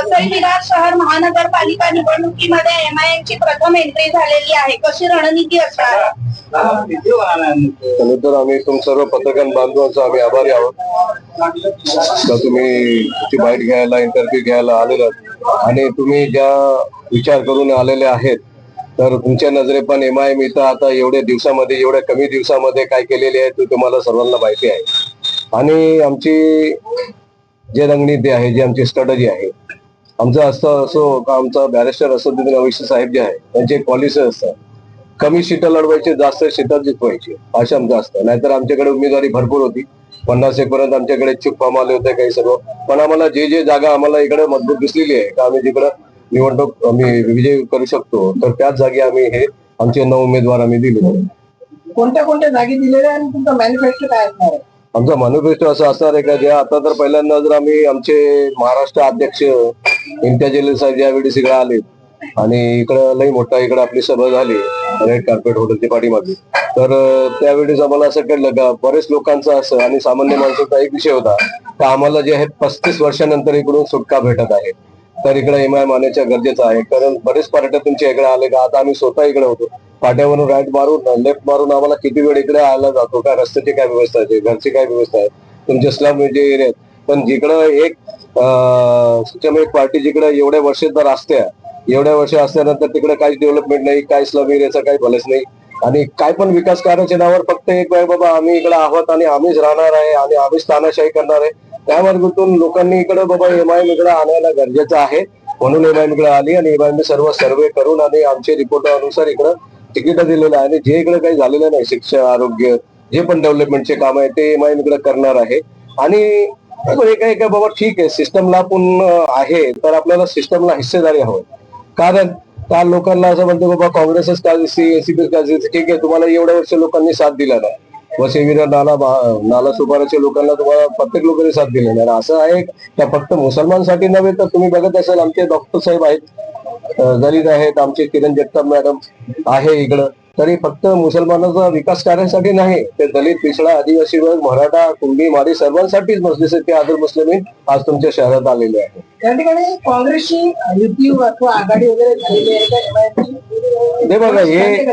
वसई विरार शहर महानगरपालिका निवडणुकीमध्ये MIM ची प्रथम एंट्री झालेली आहे, कशी रणनीती असणार? तर आम्ही तुम सर्व पत्रकार बांधवांचा आम्ही आभारी आहोत तर तुम्ही ती बाईट घ्यायला इंटरव्ह्यू घ्यायला आलेला आणि तुम्ही ज्या विचार करून आलेले आहेत तर तुमच्या नजरे पण MIM इथं आता एवढ्या दिवसामध्ये एवढ्या कमी दिवसामध्ये काय केलेले आहे ते तुम्हाला सर्वांना माहिती आहे आणि आमची जे रणनीती आहे जी आमची स्ट्रॅटजी आहे आमचं असं असो का आमचा बॅरिस्टर असदुद्दीन ओवैसी साहेब जे आहे त्यांचे पॉलिसी असतात कमी सीटा लढवायचे जास्त सीटा जिंकवायची असं आमचं असतं नाहीतर आमच्याकडे उमेदवारी भरपूर होती 50 पर्यंत आमच्याकडे इच्छुक फॉर्म आले होते काही सर्व पण आम्हाला जे जागा आम्हाला इकडे मजबूत दिसलेली आहे का आम्ही जिकडे निवडणूक आम्ही विजय करू शकतो तर त्याच जागी आम्ही हे आमचे 9 उमेदवार आम्ही दिले. कोणत्या कोणत्या जागी दिलेल्या आणि तुमचा मॅनिफेस्टो काय असणार आहे? आमचा मॅनिफेस्टो असं असणार आहे का जे आता तर पहिल्यांदा जर आम्ही आमचे महाराष्ट्र अध्यक्ष इम्तियाज जलील साहेब यावेळी सगळे आले आणि इकडं लई मोठा इकडे आपली सभा झाली रेड कार्पेट हॉटेलच्या पाठीमागे तर त्यावेळेस आम्हाला असं कळलं का बरेच लोकांचं असं आणि सामान्य माणसाचा एक विषय होता का आम्हाला जे आहे 35 वर्षानंतर इकडून सुटका भेटत आहे तर इकडे MIM आण्याच्या गरजेचं आहे कारण बरेच पर्यटक तुमच्या इकडे आले का आता आम्ही स्वतः इकडे होतो पाट्यावरून राईट मारून लेफ्ट मारून आम्हाला किती वेळ इकडे आला जातो का रस्त्याची काय व्यवस्था आहे घरची काय व्यवस्था आहे तुमच्या स्लम जे एरियात पण जिकडं एक एक पार्टी जिकडे एवढ्या वर्ष असत्या एवढ्या वर्ष असल्यानंतर तिकडे काहीच डेव्हलपमेंट नाही काही स्लम एरियाचं काही भलंच नाही आणि काय पण विकास कार्याच्या नावावर फक्त एक वेळ बाबा आम्ही इकडे आहोत आणि आम्हीच राहणार आहे आणि आम्हीच तानाशाही करणार आहे त्या मार्गातून लोकांनी इकडे बाबा MIM इकडे आणायला गरजेचं आहे म्हणून MIM इकडे आली आणि MIM सर्व सर्वे करून आणि आमच्या रिपोर्टानुसार इकडे तिकीट दिलेलं आहे आणि जे इकडे काही झालेलं नाही शिक्षण आरोग्य जे पण डेव्हलपमेंटचे काम आहे ते MIM इकडे करणार आहे आणि काय काय बाबा ठीक आहे सिस्टमला पण आहे तर आपल्याला सिस्टमला हिस्सेदारी हवं कारण त्या लोकांना असं म्हणतो बाबा काँग्रेसच का दिसते एनसीपी का दिसते ठीक आहे तुम्हाला एवढ्या वर्ष लोकांनी साथ दिला नाही वसई विरार नाला सुपाराच्या लोकांना तुम्हाला प्रत्येक लोकांनी साथ दिले नाही असं आहे का फक्त मुसलमानसाठी नव्हे तर तुम्ही बघत असाल आमचे डॉक्टर साहेब आहेत दलित आहेत आमचे किरण जगताप मॅडम आहे इकडं तरी फक्त मुसलमानाचा विकास कार्यासाठी नाही ते दलित पिछडा आदिवासी वर्ग मराठा कुंभी माडी सर्वांसाठीच मजलिस ते आदर मुस्लिमीन आज तुमच्या शहरात आलेले आहे. त्या ठिकाणी काँग्रेसची युती अथवा आघाडी वगैरे झालेली आहे ते बघा हे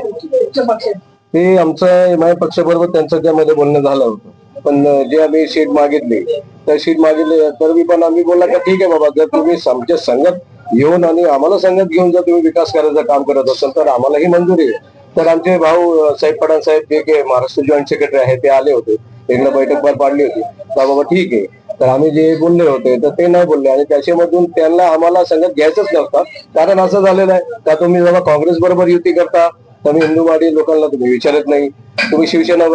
ते आमचं MIM पक्षाबरोबर त्यांचं त्यामध्ये बोलणं झालं होतं पण जे आम्ही शीट मागितली तर शीट मागितली तर मी पण आम्ही बोलला का ठीक आहे बाबा जर तुम्ही आमच्या संगत येऊन आणि आम्हाला संगत घेऊन जर तुम्ही विकास करायचं काम करत असाल तर आम्हालाही मंजुरी आहे. तर आमचे भाऊ साहेब पठाण साहेब जे के महाराष्ट्र जॉईंट सेक्रेटरी आहे ते आले होते एकदा बैठक पार पाडली होती तर बाबा ठीक आहे तर आम्ही जे बोलले होते तर ते नाही बोलले आणि त्याच्यामधून त्यांना आम्हाला संगत घ्यायचंच नव्हतं कारण असं झालेलं आहे का तुम्ही जेव्हा काँग्रेस बरोबर युती करता तुम्ही हिंदूवाडी लोकांना तुम्ही विचारत नाही तुम्ही शिवसेना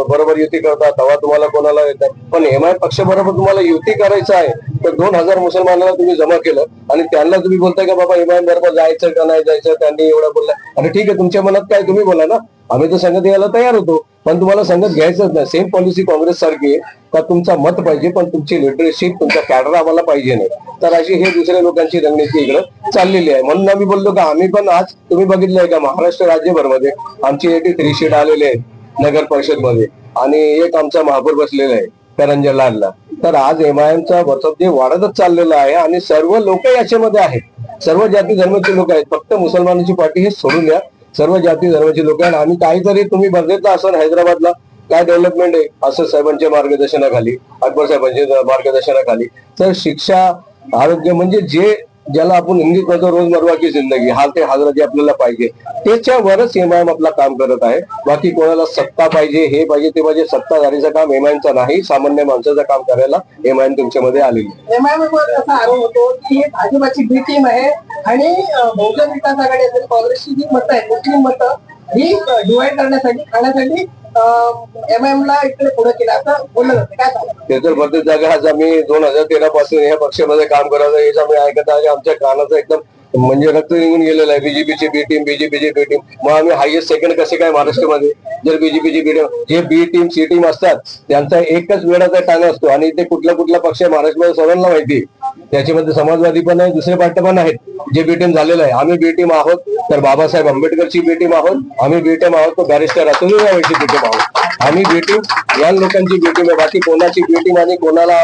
बरोबर युती करता तेव्हा तुम्हाला कोणाला येतात पण MIM पक्षाबरोबर तुम्हाला युती करायचं आहे तर 2000 मुसलमानांना तुम्ही जमा केलं आणि त्यांना तुम्ही बोलताय का बाबा MIM बरोबर जायचं का नाही जायचं त्यांनी एवढं बोललं अरे ठीक आहे तुमच्या मनात काय तुम्ही बोला ना आम्ही तर संगत यायला तयार होतो पण तुम्हाला संगत घ्यायचंच नाही सेम पॉलिसी काँग्रेस सारखी आहे का तुमचा मत पाहिजे पण तुमची लिडरशिप तुमचा कॅडर आम्हाला पाहिजे नाही तर अशी हे दुसऱ्या लोकांची रणनीती इकडे चाललेली आहे म्हणून आम्ही बोललो का आम्ही पण आज तुम्ही बघितलंय का महाराष्ट्र राज्यभर मध्ये आमची 83 सीट आलेले आहेत नगर परिषद मध्ये आणि एक आमचा महापौर बसलेला आहे करंजा लाडला तर आज MIMचा वर्चस्व जे वाढतच चाललेलं आहे आणि सर्व लोक याच्यामध्ये आहेत सर्व जाती धर्माचे लोक आहेत फक्त मुसलमानांची पार्टी हे सोडून द्या सर्व जाती धर्माचे लोक आहेत आम्ही काहीतरी तुम्ही बघितलं असं हैदराबादला काय डेव्हलपमेंट आहे असं साहेबांच्या मार्गदर्शनाखाली अकबर साहेबांच्या मार्गदर्शनाखाली तर शिक्षा आरोग्य म्हणजे जे ज्याला आपण हिंदीत म्हणतो रोजमर्रा की जिंदगी हाल ते हाजरा जे आपल्याला पाहिजे त्याच्यावरच MIM आपला काम करत आहे बाकी कोणाला सत्ता पाहिजे हे पाहिजे ते पाहिजे सत्ताधारीचं काम MIMचा नाही सामान्य माणसाचं काम करायला MIM तुमच्यामध्ये आलेली MIM वर असा आरोप होतो की भाजपाची बी टीम आहे आणि बहुजन विकास आघाडी असेल काँग्रेसची जी मतं आहेत मुस्लिम मतं ही डिवाइड करण्यासाठी खाण्यासाठी MIM ला इकडे पुढे केलं असं बोललं जातं काय सांगा ते तर प्रत्येक जागा आज आम्ही 2013 पासून या पक्षामध्ये काम करत हेच आम्ही ऐकत आहे आमच्या कानाचं एकदम म्हणजे रक्त निघून गेलेलं आहे बीजेपीची बी टीम बीजेपीची बी टीम मग आम्ही हायएस्ट सेकंड कसे काय महाराष्ट्रामध्ये जर बीजेपीची बी टीम जे बी टीम सी टीम असतात त्यांचा एकच वेळाचा टांग असतो आणि ते कुठला पक्ष महाराष्ट्रामध्ये सर्वांना माहिती त्याच्यामध्ये समाजवादी पण आहे, दुसरे पार्टी पण आहेत जे बी टीम झालेलं आहे. आम्ही बी टीम आहोत तर बाबासाहेब आंबेडकरची बी टीम आहोत, आम्ही बी टीम आहोत तो बॅरिस्टर अतुल बी टीम आहोत. आम्ही बी टीम या लोकांची बी टीम आहे. बाकी कोणाची बी टीम आणि कोणाला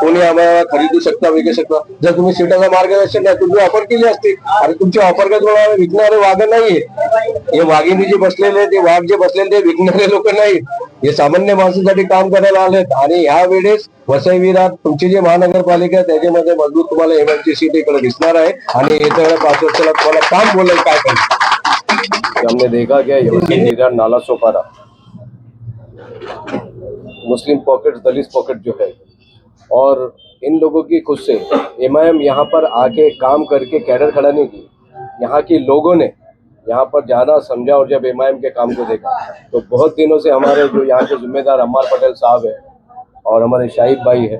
कोणी आम्हाला खरीदू शकता विकू शकता. जर तुम्ही सीटाचं मार्गदर्शन नाही तुम्ही ऑफर केली असती आणि तुमची ऑफर का तुम्हाला विकणारे वाघ नाहीये. हे वाघिणी जे बसलेले ते वाघ जे बसलेले ते विकणारे लोक नाहीत. हे सामान्य माणसासाठी काम करायला आलेत आणि ह्या वेळेस वसई विरार तुमची जे महानगरपालिका आहे त्याच्यामध्ये मजबूत तुम्हाला एमआयएमची सीट इकडे दिसणार आहे आणि येत्या 5 वर्षाला तुम्हाला काम बोलायला काय पाहिजे. हमने देखा क्या वसई विरार नाला सोपारा मुस्लिम पॉकेट दलित पॉकेट जो है और इन लोगों की खुद से एमआईएम यहाँ पर आके काम करके कैडर खड़ा नहीं की. यहाँ के लोगों ने यहाँ पर जाना समझा और जब एमआईएम के काम को देखा तो बहुत दिनों से हमारे जो यहाँ के जिम्मेदार अम्मार पटेल साहब है और हमारे शाहिद भाई है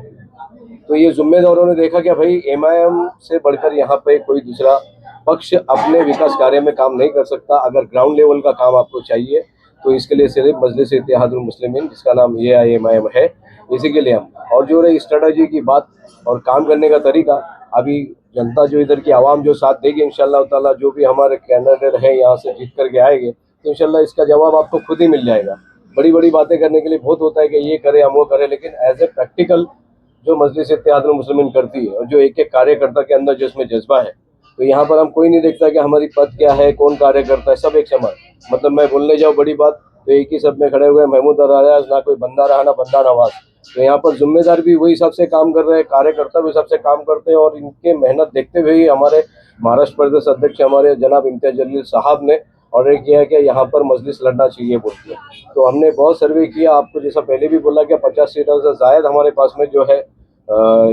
तो ये जिम्मेदारों ने देखा कि भाई एमआईएम से बढ़कर यहाँ पे कोई दूसरा पक्ष अपने विकास कार्य में काम नहीं कर सकता. अगर ग्राउंड लेवल का काम आपको चाहिए तो इसके लिए सिर्फ मजलिस इत्तेहादुल मुस्लिमीन जिसका नाम ये एमआईएम है इसी के लिए हम. और जो रही स्ट्रेटजी की बात और काम करने का तरीका अभी जनता जो इधर की आवाम जो साथ देगी इंशाल्लाह ताला जो भी हमारे कैंडिडेट है यहाँ से जीत करके आएंगे तो इंशाल्लाह इसका जवाब आपको खुद ही मिल जाएगा. बड़ी बड़ी बातें करने के लिए बहुत होता है कि ये करे हम वो करें लेकिन एज ए प्रैक्टिकल जो मजलिस इत्तेहादुल मुस्लिमीन करती है और जो एक एक कार्यकर्ता के अंदर जिसमें जज्बा है तो यहाँ पर हम कोई नहीं देखता कि हमारी पद क्या है कौन कार्य करता है. सब एक समान मतलब मैं बोलने जाऊँ बड़ी बात तो एक ही सब में खड़े हुए महमूद अराज ना कोई बंदा रहा ना बंदा नवाज. तो यहाँ पर जिम्मेदार भी वही सबसे काम कर रहे हैं कार्यकर्ता भी सबसे काम करते हैं और इनके मेहनत देखते हुए ही हमारे महाराष्ट्र प्रदेश अध्यक्ष हमारे जनाब इम्तियाज जलील साहब ने ऑर्डर किया है कि यहाँ पर मजलिस लड़ना चाहिए बोलते हैं. तो हमने बहुत सर्वे किया आपको जैसा पहले भी बोला कि 50 सीटों से जायद हमारे पास में जो है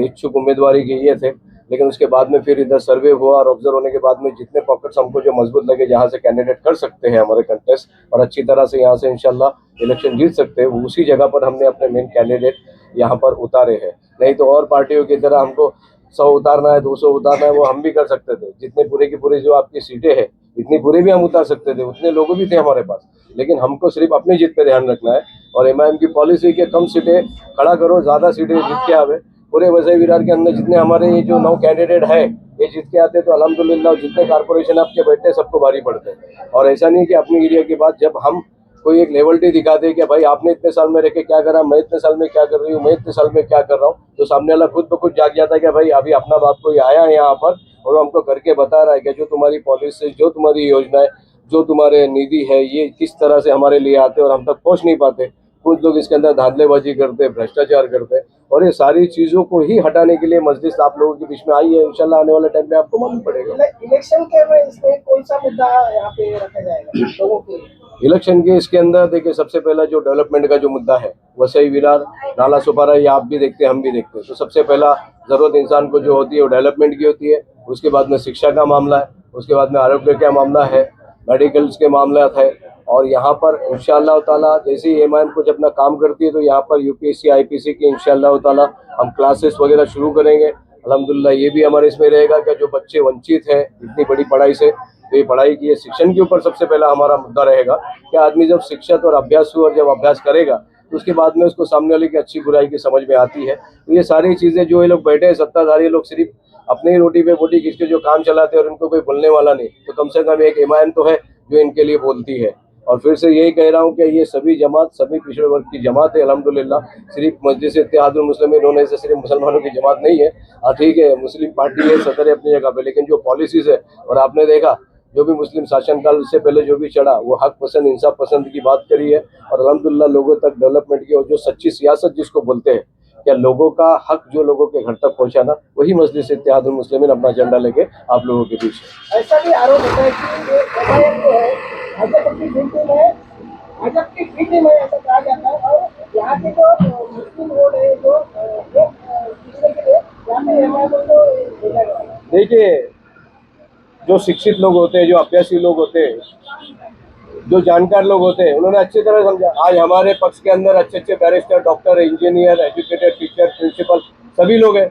इच्छुक उम्मीदवारी किए थे लेकिन उसके बाद में फिर इधर सर्वे हुआ और ऑब्जर्व होने के बाद में जितने पॉकेट्स हमको जो मजबूत लगे जहाँ से कैंडिडेट कर सकते हैं हमारे कंटेस्ट और अच्छी तरह से यहाँ से इंशाल्लाह इलेक्शन जीत सकते हैं उसी जगह पर हमने अपने मेन कैंडिडेट यहाँ पर उतारे हैं. नहीं तो और पार्टियों की तरह हमको 100 उतारना है 200 उतारना है वो हम भी कर सकते थे. जितने पूरे की पूरी जो आपकी सीटें हैं इतनी पूरी भी हम उतार सकते थे उतने लोग भी थे हमारे पास लेकिन हमको सिर्फ अपनी जीत पे ध्यान रखना है और एमआईएम की पॉलिसी के कम सीटें खड़ा करो ज़्यादा सीटें जीत के आवे. पूरे वसई विरार के अंदर जितने हमारे ये जो 9 कैंडिडेट है ये जीत के आते तो अल्हम्दुलिल्लाह जितने कारपोरेशन आपके बैठे सबको भारी पड़ते हैं. और ऐसा नहीं कि अपनी एरिया की बात जब हम कोई एक लेवलिटी दिखा दे कि भाई आपने इतने साल में रह के क्या करा मैं इतने साल में क्या कर रही हूँ मैं इतने साल में क्या कर रहा हूँ तो सामने वाला खुद ब खुद जाग जाता है कि भाई अभी अपना बाप कोई आया है यहाँ पर और हमको करके बता रहा है कि जो तुम्हारी पॉलिसी जो तुम्हारी योजना है जो तुम्हारे निधि है ये किस तरह से हमारे लिए आते और हम तक पहुँच नहीं पाते. कुछ लोग इसके अंदर धांधलेबाजी करते भ्रष्टाचार करते और ये सारी चीजों को ही हटाने के लिए मजलिस आप लोगों के बीच में आई है. इंशाल्लाह आने वाले टाइम पे आपको मालूम पड़ेगा. इलेक्शन के में इसमें कौन सा मुद्दा यहाँ पे रखा जाएगा लोगों के लिए? इलेक्शन के इसके अंदर देखिए सबसे पहला जो डेवलपमेंट का जो मुद्दा है वसई विरार नाला सोपारा ये आप भी देखते हैं हम भी देखते हैं. तो सबसे पहला जरूरत इंसान को जो होती है वो डेवलपमेंट की होती है. उसके बाद में शिक्षा का मामला है उसके बाद में आरोग्य का मामला है मेडिकल्स के मामला है और यहाँ पर इंशाअल्लाह ताला जैसे ही एमआईएम कुछ अपना काम करती है तो यहाँ पर यूपीएससी आईपीसी की इंशाअल्लाह ताला हम क्लासेस वगैरह शुरू करेंगे. अल्हम्दुलिल्लाह ये भी हमारे इसमें रहेगा कि जो बच्चे वंचित हैं इतनी बड़ी पढ़ाई से तो ये पढ़ाई की शिक्षण के ऊपर सबसे पहला हमारा मुद्दा रहेगा कि आदमी जब शिक्षित और अभ्यासु और जब अभ्यास करेगा तो उसके बाद में उसको सामने वाले की अच्छी बुराई की समझ में आती है. तो ये सारी चीज़ें जो ये लोग बैठे हैं सत्ताधारी लोग सिर्फ अपनी ही रोटी पे बोटी किसके जो काम चलाते हैं और इनको कोई बोलने वाला नहीं तो कम से कम एक एमआईएम तो है जो इनके लिए बोलती है. और फिर से यही कह रहा हूँ कि ये सभी जमात सभी पिछड़े वर्ग की जमात है अल्हम्दुलिल्लाह. सिर्फ मजलिस इत्तेहादुल मुस्लिमीन होने से सिर्फ मुसलमानों की जमात नहीं है. ठीक है मुस्लिम पार्टी है सदर है अपनी जगह पे लेकिन जो पॉलिसीज है और आपने देखा जो भी मुस्लिम शासनकाल से पहले जो भी चढ़ा वो हक पसंद इंसाफ पसंद की बात करी है और अल्हम्दुलिल्लाह लोगों तक डेवलपमेंट की और जो सच्ची सियासत जिसको बोलते हैं क्या लोगों का हक जो लोगों के घर तक पहुंचाना वही मजलिस इत्तेहादुल मुस्लिमीन अपना झंडा लेके आप लोगों के बीच है. ऐसा भी आरोप होता है कि ये एमआईएम जो है भाजपा की बी टीम है ऐसा कहा जाता है और यहाँ के जो मुस्लिम वोट है जो पिछड़े के लिए यहाँ पे एमआईएम को भेजा गया है. देखिए जो शिक्षित लोग होते हैं जो अभ्यासी लोग होते हैं जो जानकार लोग होते हैं उन्होंने अच्छी तरह समझा. आज हमारे पक्ष के अंदर अच्छे अच्छे barrister doctor engineer educated teacher principal सभी लोग हैं.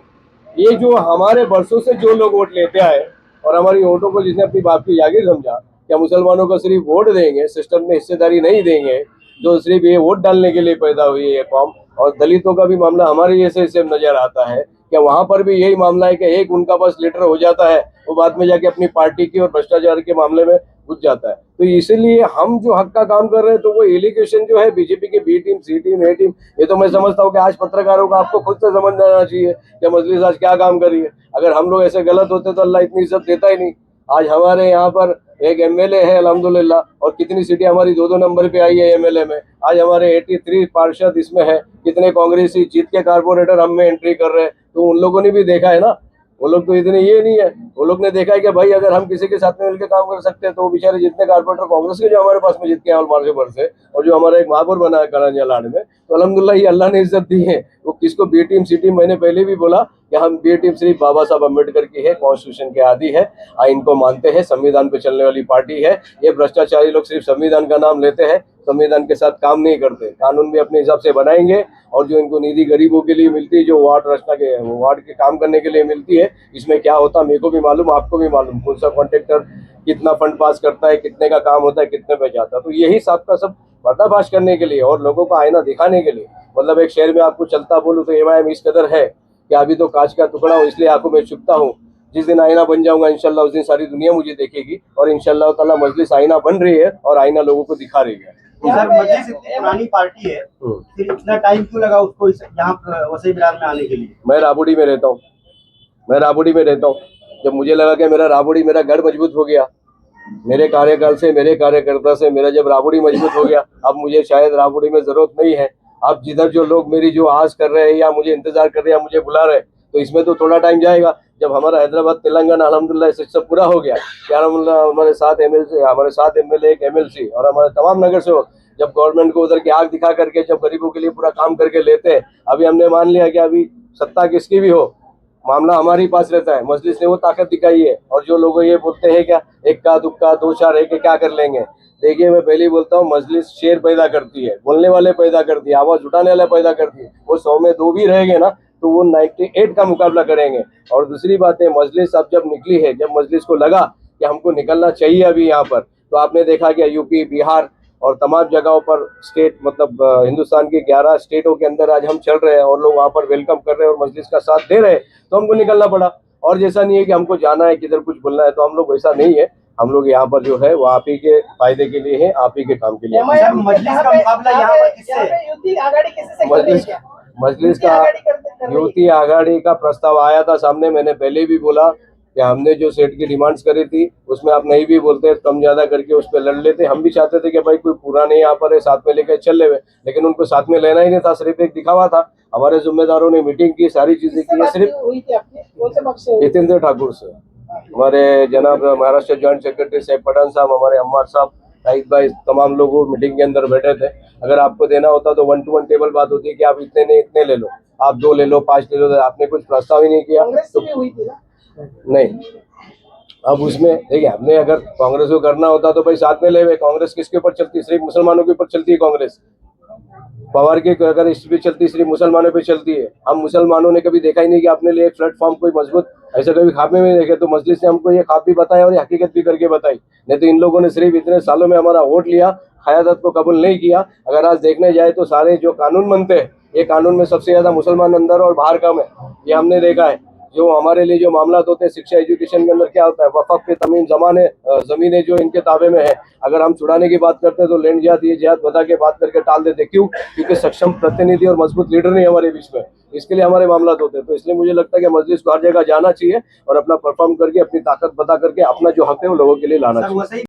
ये जो हमारे बरसों से जो लोग वोट लेते आए और हमारी वोटों को जिसने अपनी बाप की जागीर समझा क्या मुसलमानों को सिर्फ वोट देंगे सिस्टम में हिस्सेदारी नहीं देंगे जो सिर्फ ये वोट डालने के लिए पैदा हुई है ये कौम और दलितों का भी मामला हमारे जैसे नजर आता है क्या वहां पर भी यही मामला है कि एक उनका बस लीडर हो जाता है, वो बाद में जाके अपनी पार्टी की और भ्रष्टाचार के मामले में घुस जाता है। तो इसीलिए हम जो हक का काम कर रहे हैं, तो वो एलिगेशन जो है बीजेपी की बी टीम, सी टीम, ए टीम, ये तो मैं समझता हूँ कि आज पत्रकारों को आपको खुद से समझ जाना चाहिए कि मजलिस आज क्या काम कर रही है। अगर हम लोग ऐसे गलत होते तो अल्लाह इतनी इज्जत देता ही नहीं। आज हमारे यहाँ पर एक एमएलए है अल्हम्दुलिल्लाह, और कितनी सीटें हमारी 2-2 नंबर पे आई है एमएलए में। आज हमारे 83 पार्षद इसमें है, कितने कांग्रेसी जीत के कारपोरेटर हम में एंट्री कर रहे हैं। तो उन लोगों ने भी देखा है ना, वो लोग तो इतने ये नहीं है, वो लोग ने देखा है कि भाई अगर हम किसी के साथ में मिलकर काम कर सकते हैं तो वो बेचारे जितने कारपोरेटर कांग्रेस के जो हमारे पास में जीत के मार्गे पर से, और जो हमारा एक महापौर बना है करंजिया लाड में, तो अल्हम्दुलिल्लाह ये अल्लाह ने इज्जत दी है। वो किसको बी टीम सी टीम, मैंने पहले भी बोला कि हम बी टीम सिर्फ बाबा साहब अम्बेडकर की है, कॉन्स्टिट्यूशन के आदी है, आइन को मानते हैं, संविधान पे चलने वाली पार्टी है। ये भ्रष्टाचारी लोग सिर्फ संविधान का नाम लेते हैं, संविधान के साथ काम नहीं करते। कानून भी अपने हिसाब से बनाएंगे, और जो इनको निधि गरीबों के लिए मिलती है, जो वार्ड रचना के वार्ड के काम करने के लिए मिलती है, इसमें क्या होता है मेरे को भी मालूम, आपको भी मालूम, कौन सा कॉन्ट्रैक्टर कितना फंड पास करता है, कितने का काम होता है, कितने पे जाता है। तो यही सब का सब पर्दाफाश करने के लिए और लोगों को आईना दिखाने के लिए, मतलब एक शहर में आपको चलता बोलूं तो एमआईएम इस कदर है कि अभी तो कांच का टुकड़ा हूँ, इसलिए आंखों में छुपता हूँ। जिस दिन आईना बन जाऊंगा इंशाल्लाह, उस दिन सारी दुनिया मुझे देखेगी, और इंशाल्लाह ताला मजलिस आईना बन रही है और आईना लोगों को दिखा रही है। सर, मजलिस इतनी पुरानी पार्टी है, फिर इतना टाइम क्यों लगा उसको यहाँ वसई विरार में आने के लिए? मैं राबड़ी में रहता हूँ, जब मुझे लगा कि मेरा राबड़ी, मेरा गढ़ मजबूत हो गया, मेरे कार्यकाल से, मेरे कार्यकर्ता से मेरा जब राबड़ी मजबूत हो गया, अब मुझे शायद राबड़ी में जरूरत नहीं है। अब जिधर जो लोग मेरी जो आस कर रहे हैं या मुझे इंतजार कर रहे हैं या मुझे बुला रहे हैं, तो इसमें तो थोड़ा टाइम जाएगा। जब हमारा हैदराबाद तेलंगाना अल्हम्दुलिल्लाह से सब पूरा हो गया, क्या हमारे 7 एमएलसी, हमारे 7 एमएलए, एक एमएलसी और हमारे तमाम नगर सेवक जब गवर्नमेंट को उधर की आग दिखा करके जब गरीबों के लिए पूरा काम करके लेते हैं, अभी हमने मान लिया कि अभी सत्ता किसकी भी हो, मामला हमारे ही पास रहता है। मजलिस ने वो ताकत दिखाई है। और जो लोग ये बोलते हैं क्या इक्का दुक्का 2-4 रह के क्या कर लेंगे, देखिए मैं पहले ही बोलता हूँ, मजलिस शेर पैदा करती है, बोलने वाले पैदा करती है, आवाज उठाने वाले पैदा करती है। वो 100 में 2 भी रहेंगे ना, तो वो 98 का मुकाबला करेंगे। और दूसरी बात है, मजलिस अब जब निकली है, जब मजलिस को लगा कि हमको निकलना चाहिए अभी यहाँ पर, तो आपने देखा कि यूपी, बिहार और तमाम जगहों पर स्टेट, मतलब हिंदुस्तान के 11 स्टेटों के अंदर आज हम चल रहे हैं और लोग वहाँ पर वेलकम कर रहे हैं और मजलिस का साथ दे रहे हैं, तो हमको निकलना पड़ा। और जैसा नहीं है कि हमको जाना है किधर कुछ बोलना है, तो हम लोग वैसा नहीं है। हम लोग यहाँ पर जो है वो आप ही के फायदे के लिए है, आप ही के काम के लिए। सर, मजलिस का मुकाबला यहाँ पर किससे है? युति आघाड़ी किससे कर रही है? मजलिस का युति आघाड़ी का प्रस्ताव आया था सामने। मैंने पहले भी बोला कि हमने जो सेट की डिमांड्स करी थी, उसमें आप नहीं भी बोलते, कम ज्यादा करके उस पर लड़ लेते। हम भी चाहते थे कि भाई कोई पूरा नहीं यहाँ पर है, साथ में लेकर चल ले, लेकिन उनको साथ में लेना ही नहीं था, सिर्फ एक दिखावा था। हमारे जिम्मेदारों ने मीटिंग की, सारी चीजें की, सिर्फ हुई थी आपकी कौन से पक्ष से? जितेंद्र ठाकुर से, हमारे जनाब महाराष्ट्र ज्वाइंट सेक्रेटरी साहब पठान साहब, हमारे अम्मार साहब, शाहिद भाई, तमाम लोग मीटिंग के अंदर बैठे थे। अगर आपको देना होता तो 1 to 1 टेबल बात होती है कि आप इतने नहीं इतने ले लो, आप 2 ले लो, 5 ले लो, आपने कुछ प्रस्ताव ही नहीं किया। कांग्रेस से भी हुई थी ना? नहीं, अब उसमें देखिए, हमने अगर कांग्रेस को करना होता तो भाई साथ में ले गए। कांग्रेस किसके ऊपर चलती? सिर्फ मुसलमानों के ऊपर चलती है कांग्रेस। पवार की अगर इस पे चलती, सिर्फ मुसलमानों पे चलती है। हम मुसलमानों ने कभी देखा ही नहीं कि अपने लिए एक प्लेटफॉर्म कोई मजबूत ऐसे कभी ख्वाब में नहीं देखे। तो मजलिस ने हमको ये ख्वाब भी बताया और ये हकीकत भी करके बताई। नहीं तो इन लोगों ने सिर्फ इतने सालों में हमारा वोट लिया, क़यादत को कबूल नहीं किया। अगर आज देखने जाए तो सारे जो कानून बनते हैं, ये कानून में सबसे ज्यादा मुसलमान अंदर और बाहर कम है, ये हमने देखा है। जो हमारे लिए जो मामला होते हैं शिक्षा एजुकेशन के अंदर, क्या होता है, वफ़क़ के तमीम जमीनें जो इनके ताबे में है, अगर हम छुड़ाने की बात करते हैं तो लैंड जिहाद, ये जिहाद बता के बात करके टाल देते। क्यों? क्योंकि सक्षम प्रतिनिधि और मजबूत लीडर नहीं हमारे बीच में, इसके लिए हमारे मामला होते हैं। तो इसलिए मुझे लगता है कि मजलिस को हर जगह जाना चाहिए और अपना परफॉर्म करके, अपनी ताकत बता करके अपना जो हक है वो लोगों के लिए लाना चाहिए।